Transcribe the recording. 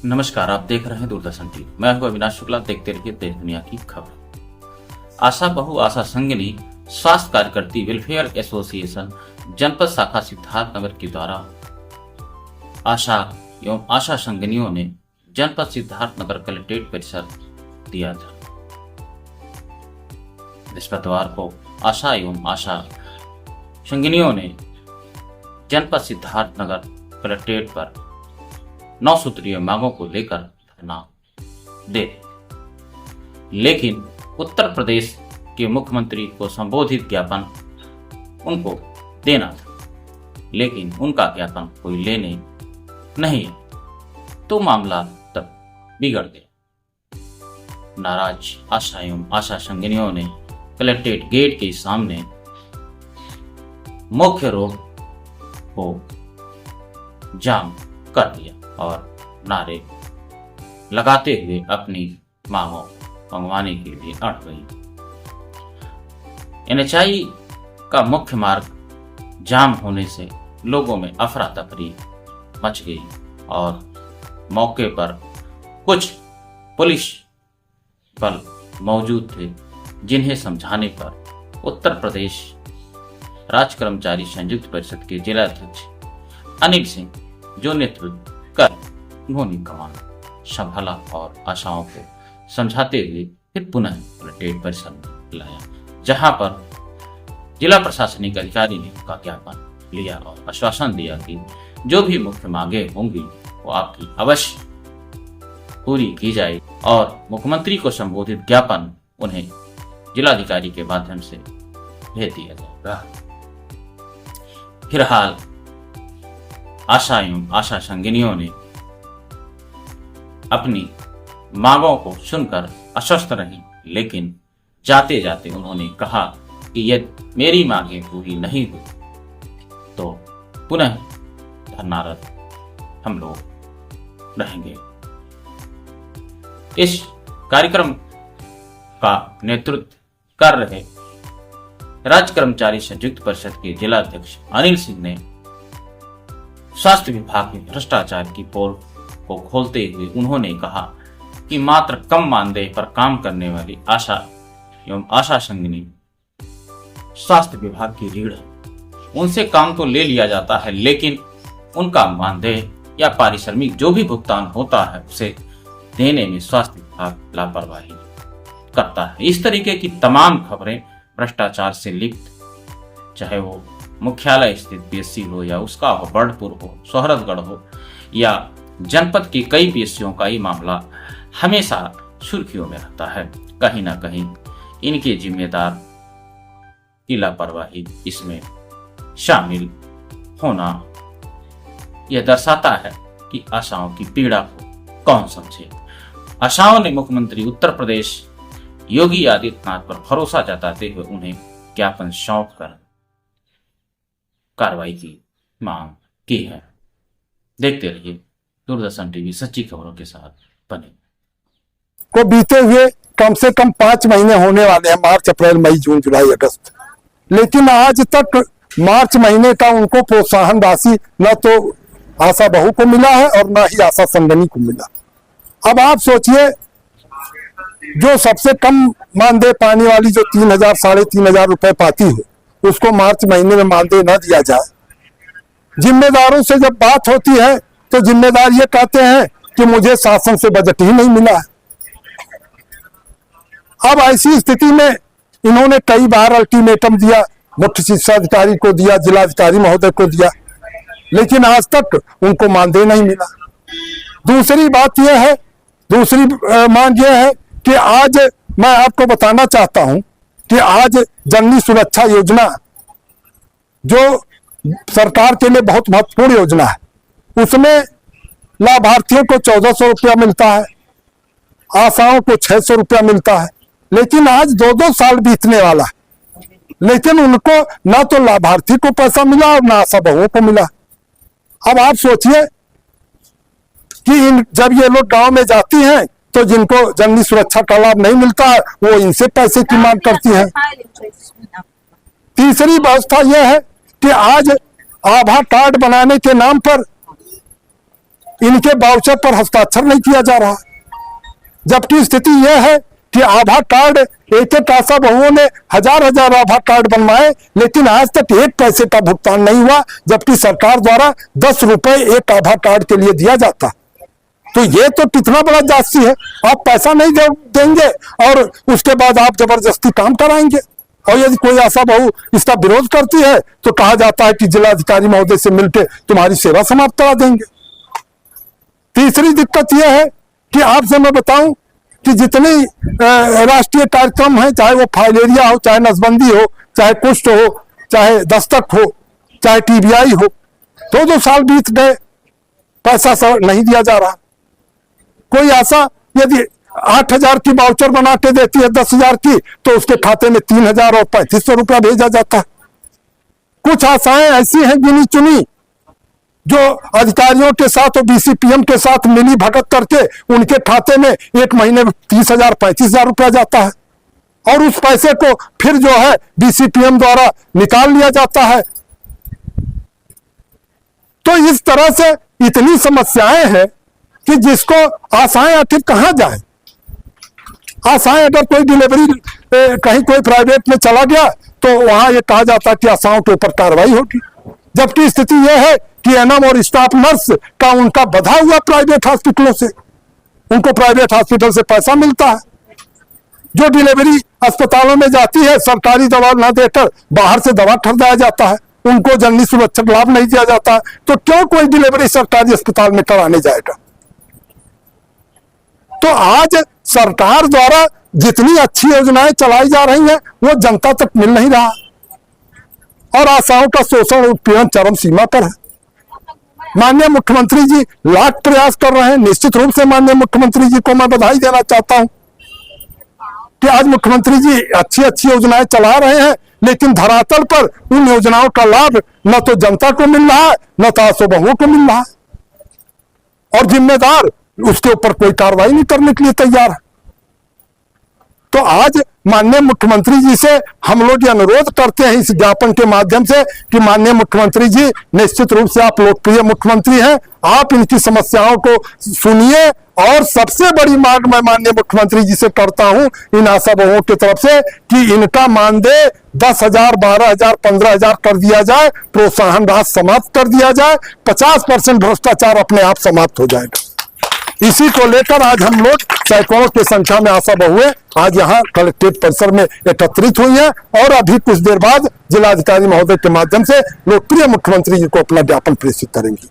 नमस्कार, आप देख रहे हैं दूरदर्शन टीवी। मैं हूं अविनाश शुक्ला। देखते रहिए देश दुनिया की खबर। आशा बहु आशा संगिनी स्वास्थ्य कार्यकर्ती वेलफेयर एसोसिएशन जनपद शाखा सिद्धार्थनगर के द्वारा आशा एवं आशा संगिनियों ने जनपद सिद्धार्थनगर कलेक्ट्रेट परिसर दिया था। बृहस्पतिवार को आशा एवं आशा संगिनियों ने जनपद सिद्धार्थनगर कलेक्ट्रेट पर 9 सूत्रीय मांगों को लेकर धरना दे, लेकिन उत्तर प्रदेश के मुख्यमंत्री को संबोधित ज्ञापन उनको देना था, लेकिन उनका ज्ञापन कोई लेने नहीं, तो मामला तब बिगड़ गया। नाराज आशा एवं आशा संगिनियों ने कलेक्ट्रेट गेट के सामने मुख्य रोड को जाम कर दिया और नारे लगाते हुए अपनी मांगों मंगवाने के लिए अड़ गई। एनएचआई का मुख्य मार्ग जाम होने से लोगों में अफरा तफरी मच गई और मौके पर कुछ पुलिस बल मौजूद थे, जिन्हें समझाने पर उत्तर प्रदेश राज्य कर्मचारी संयुक्त परिषद के जिला अध्यक्ष अनिल सिंह जो नेतृत्व कर उन्होंने कमान संभाला और आशाओं को समझाते हुए फिर पुनः कलेक्ट्रेट परिसर में लाया, जहां पर जिला प्रशासनिक अधिकारी ने उनका ज्ञापन लिया और आश्वासन दिया कि जो भी मुख्य मांगे होंगी वो आपकी अवश्य पूरी की जाए और मुख्यमंत्री को संबोधित ज्ञापन उन्हें जिलाधिकारी के माध्यम से भेज दिया जाएगा। फिलहाल आशा एवं आशा संगिनियों ने अपनी मांगों को सुनकर आश्वस्त रही, लेकिन जाते जाते उन्होंने कहा कि यदि मेरी मांगें पूरी नहीं हुई तो पुनः धरनारत हम लोग रहेंगे। इस कार्यक्रम का नेतृत्व कर रहे राज्य कर्मचारी संयुक्त परिषद के जिला अध्यक्ष अनिल सिंह ने स्वास्थ्य विभाग में भ्रष्टाचार की पोल को खोलते हुए उन्होंने कहा कि मात्र कम मानदेय पर काम करने वाली आशा एवं आशा संगिनी स्वास्थ्य विभाग की रीढ़ है। उनसे काम तो ले लिया जाता है, लेकिन उनका मानदेय या पारिश्रमिक जो भी भुगतान होता है उसे देने में स्वास्थ्य विभाग लापरवाही करता है। इस तरीके की तमाम खबरें भ्रष्टाचार से लिप्त, चाहे वो मुख्यालय स्थित पीएससी हो या उसका हो बर्डपुर हो, सोहरतगढ़ हो या जनपद की कई पीएससीओं का ये मामला हमेशा सुर्खियों में रहता है। कहीं ना कहीं इनके जिम्मेदार की लापरवाही इसमें शामिल होना यह दर्शाता है कि आशाओं की पीड़ा को कौन समझे। आशाओं ने मुख्यमंत्री उत्तर प्रदेश योगी आदित्यनाथ पर भरोसा जताते हुए उन्हें ज्ञापन सौंप कर कार्रवाई की मांग की है। देखते रहिए दूरदर्शन टीवी, सच्ची खबरों के साथ बने। को बीते हुए कम से कम 5 महीने होने वाले हैं, मार्च, अप्रैल, मई, जून, जुलाई, अगस्त, लेकिन आज तक मार्च महीने का उनको प्रोत्साहन राशि न तो आशा बहू को मिला है और न ही आशा संगिनी को मिला। अब आप सोचिए, जो सबसे कम मानदेय पाने वाली जो 3,000 साढ़े 3,000 रुपए पाती हो, उसको मार्च महीने में मानदेय न दिया जाए। जिम्मेदारों से जब बात होती है तो जिम्मेदार ये कहते हैं कि मुझे शासन से बजट ही नहीं मिला है। अब ऐसी स्थिति में इन्होंने कई बार अल्टीमेटम दिया, मुख्य शिक्षा अधिकारी को दिया, जिलाधिकारी महोदय को दिया, लेकिन आज तक उनको मानदेय नहीं मिला। दूसरी बात यह है, दूसरी मांग यह है कि आज मैं आपको बताना चाहता हूं कि आज जननी सुरक्षा योजना जो सरकार के लिए बहुत महत्वपूर्ण योजना है, उसमें लाभार्थियों को 1,400 रुपया मिलता है, आशाओं को 600 रुपया मिलता है, लेकिन आज 2-2 साल बीतने वाला है, लेकिन उनको ना तो लाभार्थी को पैसा मिला और ना आशा बहुओं को मिला। अब आप सोचिए कि जब ये लोग गांव में जाती हैं तो जिनको जननी सुरक्षा का लाभ नहीं मिलता है वो इनसे पैसे की मांग करती हैं। तीसरी व्यवस्था यह है कि आज आभा कार्ड बनाने के नाम पर इनके वाउचर पर हस्ताक्षर नहीं किया जा रहा। जबकि स्थिति यह है कि आभा कार्ड एक एक आशा बहुओं ने हजार हजार आभा कार्ड बनवाए, लेकिन आज तक एक पैसे का भुगतान नहीं हुआ, जबकि सरकार द्वारा 10 रुपए एक आभा कार्ड के लिए दिया जाता। तो ये तो कितना बड़ा जासूसी है। आप पैसा नहीं देंगे और उसके बाद आप जबरदस्ती काम कराएंगे। और यदि कोई आशा बहू इसका विरोध करती है तो कहा जाता है कि जिलाधिकारी महोदय से मिलकर तुम्हारी सेवा समाप्त करा देंगे। तीसरी दिक्कत यह है कि आपसे मैं बताऊं कि जितने राष्ट्रीय कार्यक्रम हैं, चाहे वो फाइलेरिया हो, चाहे नसबंदी हो, चाहे कुष्ठ हो, चाहे दस्तक हो, चाहे टीबीआई हो, 2-2 साल बीत गए, पैसा नहीं दिया जा रहा। कोई आशा यदि 8,000 की वाउचर बना के देती है 10,000 की, तो उसके खाते में 3,000 और 3,500 रुपया भेजा जाता है। कुछ आशाएं ऐसी हैं गिनी चुनी जो अधिकारियों के साथ और बीसीपीएम के साथ मिली भगत करके उनके खाते में एक महीने में 30,000 35,000 रुपया जाता है, और उस पैसे को फिर जो है बीसीपीएम द्वारा निकाल लिया जाता है। तो इस तरह से इतनी समस्याएं हैं कि जिसको आशाएं आखिर कहां जाए। आशाएं अगर कोई डिलीवरी कहीं कोई प्राइवेट में चला गया तो वहां ये कहा जाता है कि आशाओं के ऊपर कार्रवाई होगी, जबकि स्थिति यह है कि एनएम और स्टाफ नर्स का उनका बधा हुआ प्राइवेट हॉस्पिटलों से, उनको प्राइवेट हॉस्पिटल से पैसा मिलता है। जो डिलीवरी अस्पतालों में जाती है सरकारी दवा ना देकर बाहर से दवा खरीदाया जाता है, उनको जननी सुरक्षक लाभ नहीं दिया जाता, तो क्यों कोई डिलीवरी सरकारी अस्पताल में कराने जाएगा। तो आज सरकार द्वारा जितनी अच्छी योजनाएं चलाई जा रही हैं वो जनता तक मिल नहीं रहा, और आशाओं का शोषण उत्पीड़न चरम सीमा पर है। माननीय मुख्यमंत्री जी लाख प्रयास कर रहे हैं। निश्चित रूप से माननीय मुख्यमंत्री जी को मैं बधाई देना चाहता हूं कि आज मुख्यमंत्री जी अच्छी अच्छी योजनाएं चला रहे हैं, लेकिन धरातल पर उन योजनाओं का लाभ न तो जनता को मिल रहा है, न तो आशा बहुओं को मिल रहा है, और जिम्मेदार उसके ऊपर कोई कार्रवाई नहीं करने के लिए तैयार है। तो आज माननीय मुख्यमंत्री जी से हम लोग ये अनुरोध करते हैं इस ज्ञापन के माध्यम से कि माननीय मुख्यमंत्री जी, निश्चित रूप से आप लोकप्रिय मुख्यमंत्री हैं, आप इनकी समस्याओं को सुनिए, और सबसे बड़ी मांग मैं माननीय मुख्यमंत्री जी से करता हूं इन आशा बहुओं की तरफ से कि इनका मानदेय 10,000, 12,000, 15,000 कर दिया जाए, प्रोत्साहन राशि समाप्त कर दिया जाए, 50% भ्रष्टाचार अपने आप समाप्त हो जाएगा। इसी को लेकर आज हम लोग सैकड़ों की संख्या में आशा बहुएं आज यहाँ कलेक्ट्रेट परिसर में एकत्रित हुई हैं, और अभी कुछ देर बाद जिलाधिकारी महोदय के माध्यम से लोकप्रिय मुख्यमंत्री जी को अपना ज्ञापन प्रेषित करेंगी।